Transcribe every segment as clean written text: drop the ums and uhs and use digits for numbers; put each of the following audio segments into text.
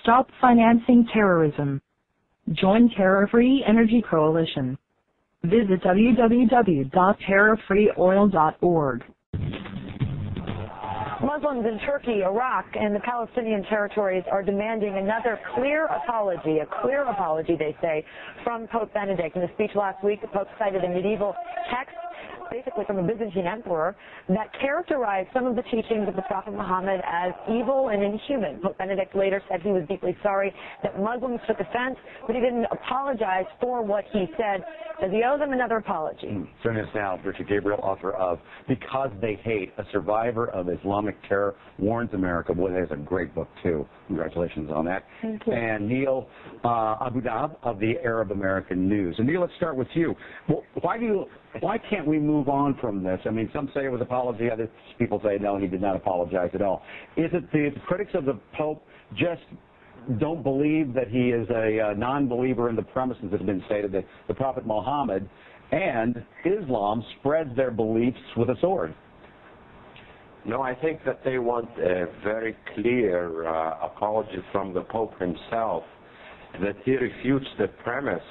Stop financing terrorism. Join Terror-Free Energy Coalition. Visit www.terrorfreeoil.org. Muslims in Turkey, Iraq, and the Palestinian territories are demanding another clear apology, they say, from Pope Benedict. In a speech last week, the Pope cited a medieval text, basically from a Byzantine emperor, that characterized some of the teachings of the Prophet Muhammad as evil and inhuman. Pope Benedict later said he was deeply sorry that Muslims took offense, but he didn't apologize for what he said. Does he owe them another apology? Joining us now, Brigitte Gabriel, author of Because They Hate, a survivor of Islamic terror warns America. Boy, that's a great book, too. Congratulations on that. Thank you. And Neil Abu Dab of the Arab American News. And Neil, let's start with you. Well, why can't we move on from this? I mean, some say it was apology. Other people say, no, he did not apologize at all. Is it the critics of the Pope just don't believe that he is a non-believer in the premises that have been stated that the Prophet Muhammad and Islam spreads their beliefs with a sword? No, I think that they want a very clear apology from the Pope himself, that he refutes the premise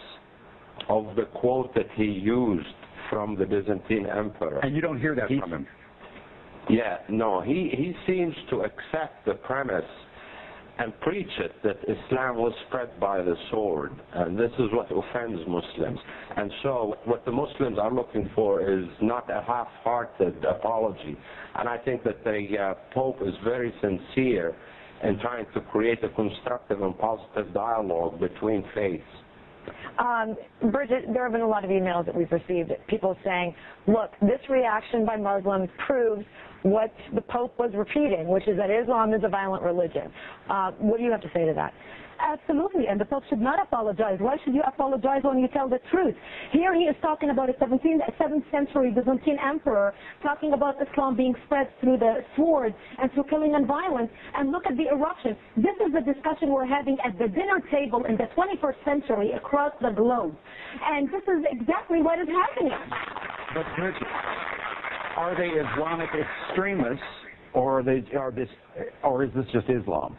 of the quote that he used from the Byzantine emperor. And you don't hear that from him? Yeah, no, he seems to accept the premise and preach it, that Islam was spread by the sword, and this is what offends Muslims. And so what the Muslims are looking for is not a half-hearted apology. And I think that the Pope is very sincere in trying to create a constructive and positive dialogue between faiths. Brigitte, there have been a lot of emails that we've received, people saying, look, this reaction by Muslims proves what the Pope was repeating, which is that Islam is a violent religion. What do you have to say to that? Absolutely, and the Pope should not apologize. Why should you apologize when you tell the truth? Here he is talking about a 7th century Byzantine emperor, talking about Islam being spread through the sword and through killing and violence, and look at the eruption. This is the discussion we're having at the dinner table in the 21st century across the globe. And this is exactly what is happening. But Bridget, are they Islamic extremists, or is this just Islam?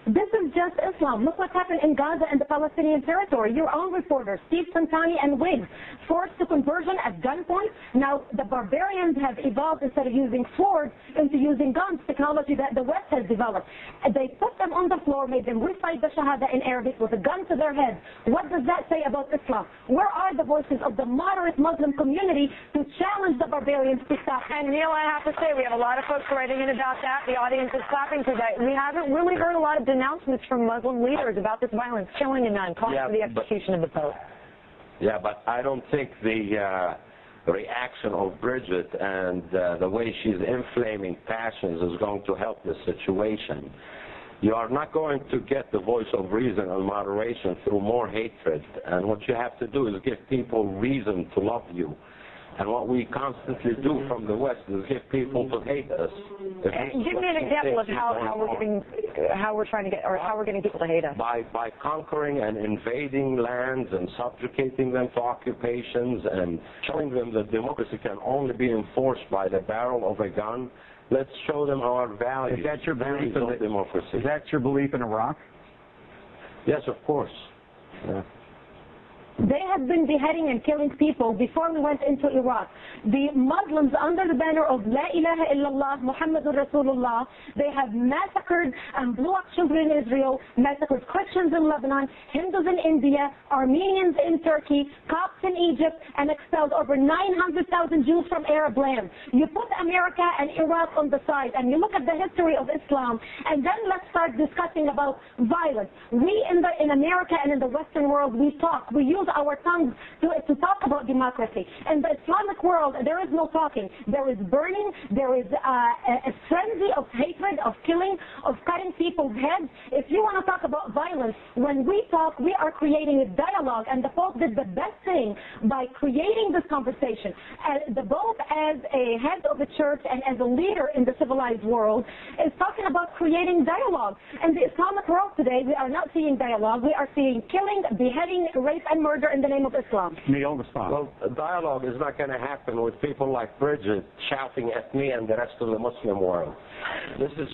This is just Islam. Look what happened in Gaza and the Palestinian territory. Your own reporters, Steve Santani and Wiggs, forced to conversion at gunpoint. Now the barbarians have evolved, instead of using swords, into using guns, technology that the West has developed. And they put them on the floor, made them recite the Shahada in Arabic with a gun to their heads. What does that say about Islam? Where are the voices of the moderate Muslim community to challenge the barbarians to stop? And Neil, I have to say, we have a lot of folks writing in about that. The audience is clapping today. We haven't really heard a lot of announcements from Muslim leaders about this violence, killing a nun, calling for the execution of the Pope. Yeah, but I don't think the reaction of Brigitte and the way she's inflaming passions is going to help the situation. You are not going to get the voice of reason and moderation through more hatred. And what you have to do is give people reason to love you. And what we constantly do from the West is give people to hate us. Give me an example of how we're getting people to hate us. By conquering and invading lands and subjugating them to occupations and showing them that democracy can only be enforced by the barrel of a gun. Let's show them our values. Is that your belief in democracy? Is that your belief in Iraq? Yes, of course. Yeah. They have been beheading and killing people before we went into Iraq. The Muslims, under the banner of La ilaha illallah, Muhammadur Rasulullah, they have massacred and blew up children in Israel, massacred Christians in Lebanon, Hindus in India, Armenians in Turkey, Copts in Egypt, and expelled over 900,000 Jews from Arab lands. You put America and Iraq on the side, and you look at the history of Islam, and then let's start discussing about violence. We in America and in the Western world, we talk, we use our tongues to talk about democracy. In the Islamic world, there is no talking. There is burning. There is a frenzy of hatred, of killing, of cutting people's heads. If you want to talk about violence, When we talk, we are creating a dialogue, and the Pope did the best thing by creating this conversation. The Pope, as a head of the church and as a leader in the civilized world, is talking about creating dialogue. In the Islamic world today, we are not seeing dialogue. We are seeing killing, beheading, rape, and murder in the name of Islam. Neil, respond. Well, dialogue is not going to happen with people like Brigitte shouting at me and the rest of the Muslim world.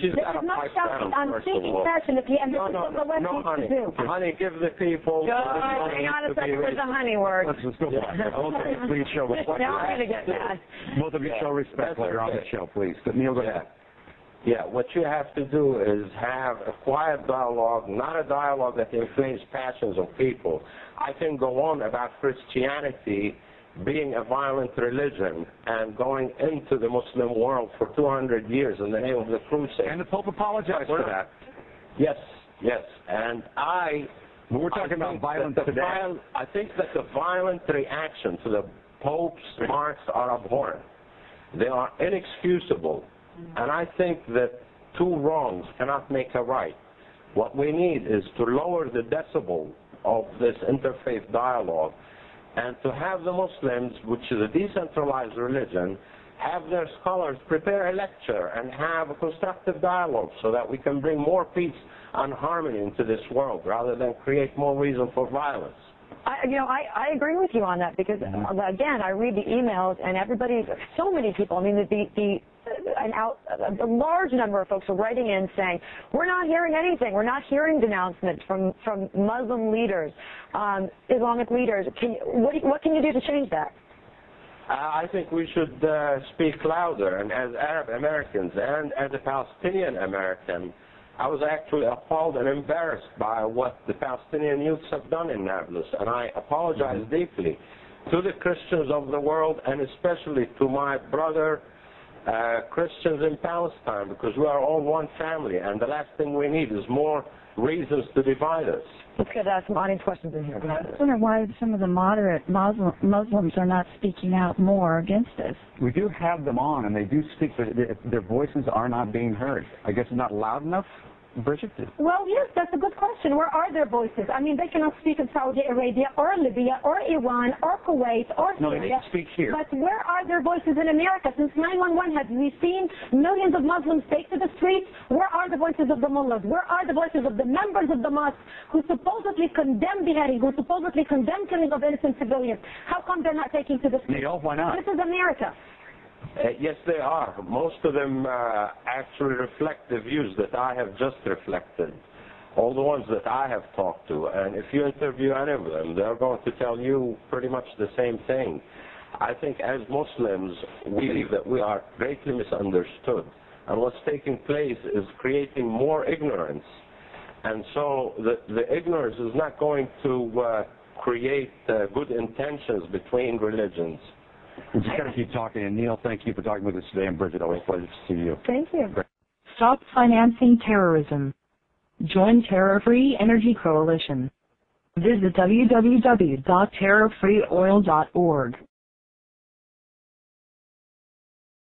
She's got to pipe down, I'm speaking passionately, and this is what the West needs honey. to do. Honey, give the people... Hang on a second with the honey word. Let's go back. Okay, please show respect. Now I'm going to get mad. Both of you show respect while you're on the show, please. Neil, go ahead. Yeah, what you have to do is have a quiet dialogue, not a dialogue that inflames passions of people. I can go on about Christianity being a violent religion and going into the Muslim world for 200 years in the name of the crusade. And the Pope apologized for that. Yes, yes. And we're talking about violence today. I think that the violent reaction to the Pope's remarks are abhorrent. They are inexcusable. And I think that two wrongs cannot make a right. What we need is to lower the decibel of this interfaith dialogue and to have the Muslims, which is a decentralized religion, have their scholars prepare a lecture and have a constructive dialogue so that we can bring more peace and harmony into this world rather than create more reason for violence. I agree with you on that because, again, I read the emails and everybody, so many people, I mean, a large number of folks are writing in saying, we're not hearing anything. We're not hearing denouncements from Muslim leaders, Islamic leaders. What can you do to change that? I think we should speak louder. And as Arab Americans and as a Palestinian American, I was actually appalled and embarrassed by what the Palestinian youths have done in Nablus. And I apologize deeply to the Christians of the world and especially to my brother Christians in Palestine, because we are all one family, and the last thing we need is more reasons to divide us. Let's get some audience questions in here. I wonder why some of the moderate Muslims are not speaking out more against this. We do have them on, and they do speak, but their voices are not being heard. I guess it's not loud enough, Brigitte? Well, yes, that's a good question. Where are their voices? I mean, they cannot speak in Saudi Arabia or Libya or Iran or Kuwait or Syria. No, they speak here. But where are their voices in America? Since 9/11, have we seen millions of Muslims take to the streets? Where are the voices of the mullahs? Where are the voices of the members of the mosque who supposedly condemn beheading, who supposedly condemn killing of innocent civilians? How come they're not taking to the streets? Neil, why not? This is America. Yes, they are. Most of them actually reflect the views that I have just reflected, all the ones that I have talked to. And if you interview any of them, they're going to tell you pretty much the same thing. I think as Muslims, we believe that we are greatly misunderstood. And what's taking place is creating more ignorance. And so the ignorance is not going to create good intentions between religions. We just got to keep talking. And Neil, thank you for talking with us today. And Brigitte, always a pleasure to see you. Thank you. Stop financing terrorism. Join Terror-Free Energy Coalition. Visit www.terrorfreeoil.org.